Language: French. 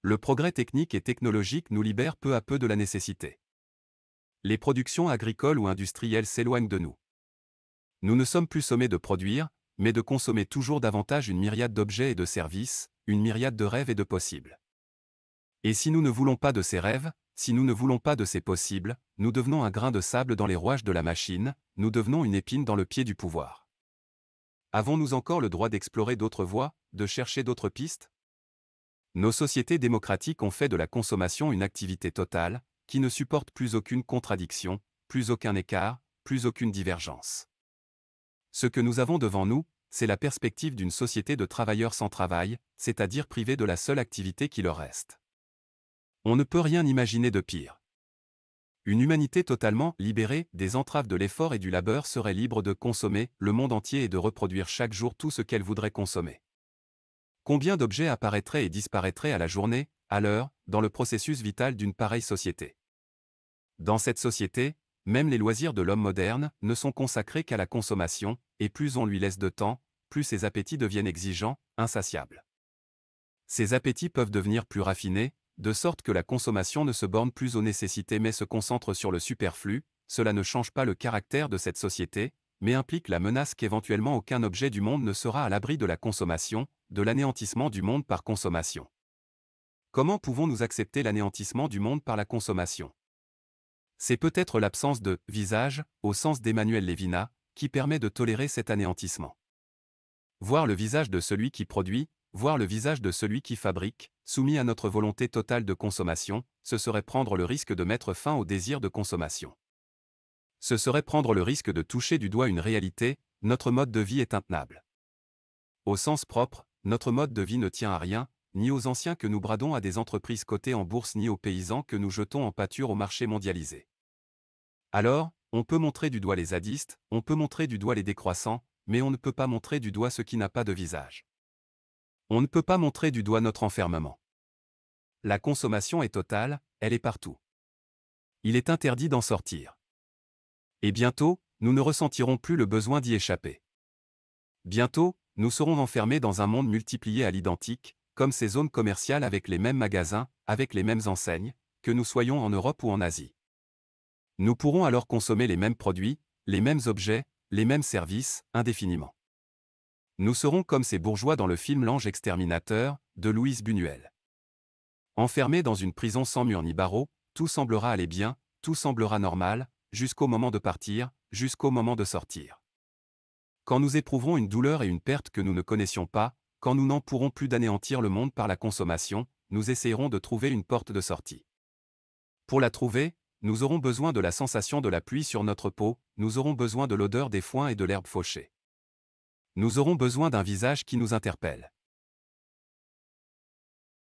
Le progrès technique et technologique nous libère peu à peu de la nécessité. Les productions agricoles ou industrielles s'éloignent de nous. Nous ne sommes plus sommés de produire, mais de consommer toujours davantage une myriade d'objets et de services, une myriade de rêves et de possibles. Et si nous ne voulons pas de ces rêves, si nous ne voulons pas de ces possibles, nous devenons un grain de sable dans les rouages de la machine, nous devenons une épine dans le pied du pouvoir. Avons-nous encore le droit d'explorer d'autres voies, de chercher d'autres pistes? Nos sociétés démocratiques ont fait de la consommation une activité totale, qui ne supporte plus aucune contradiction, plus aucun écart, plus aucune divergence. Ce que nous avons devant nous, c'est la perspective d'une société de travailleurs sans travail, c'est-à-dire privés de la seule activité qui leur reste. On ne peut rien imaginer de pire. Une humanité totalement libérée des entraves de l'effort et du labeur serait libre de consommer le monde entier et de reproduire chaque jour tout ce qu'elle voudrait consommer. Combien d'objets apparaîtraient et disparaîtraient à la journée, à l'heure, dans le processus vital d'une pareille société? Dans cette société, même les loisirs de l'homme moderne ne sont consacrés qu'à la consommation, et plus on lui laisse de temps, plus ses appétits deviennent exigeants, insatiables. Ces appétits peuvent devenir plus raffinés, de sorte que la consommation ne se borne plus aux nécessités mais se concentre sur le superflu. Cela ne change pas le caractère de cette société, mais implique la menace qu'éventuellement aucun objet du monde ne sera à l'abri de la consommation, de l'anéantissement du monde par consommation. Comment pouvons-nous accepter l'anéantissement du monde par la consommation? C'est peut-être l'absence de « visage », au sens d'Emmanuel Levinas, qui permet de tolérer cet anéantissement. Voir le visage de celui qui produit, voir le visage de celui qui fabrique, soumis à notre volonté totale de consommation, ce serait prendre le risque de mettre fin au désir de consommation. Ce serait prendre le risque de toucher du doigt une réalité, notre mode de vie est intenable. Au sens propre, notre mode de vie ne tient à rien, ni aux anciens que nous bradons à des entreprises cotées en bourse ni aux paysans que nous jetons en pâture au marché mondialisé. Alors, on peut montrer du doigt les zadistes, on peut montrer du doigt les décroissants, mais on ne peut pas montrer du doigt ce qui n'a pas de visage. On ne peut pas montrer du doigt notre enfermement. La consommation est totale, elle est partout. Il est interdit d'en sortir. Et bientôt, nous ne ressentirons plus le besoin d'y échapper. Bientôt, nous serons enfermés dans un monde multiplié à l'identique, comme ces zones commerciales avec les mêmes magasins, avec les mêmes enseignes, que nous soyons en Europe ou en Asie. Nous pourrons alors consommer les mêmes produits, les mêmes objets, les mêmes services, indéfiniment. Nous serons comme ces bourgeois dans le film L'Ange exterminateur, de Louise Buñuel. Enfermés dans une prison sans mur ni barreaux, tout semblera aller bien, tout semblera normal, jusqu'au moment de partir, jusqu'au moment de sortir. Quand nous éprouverons une douleur et une perte que nous ne connaissions pas, quand nous n'en pourrons plus d'anéantir le monde par la consommation, nous essayerons de trouver une porte de sortie. Pour la trouver, nous aurons besoin de la sensation de la pluie sur notre peau, nous aurons besoin de l'odeur des foins et de l'herbe fauchée. Nous aurons besoin d'un visage qui nous interpelle.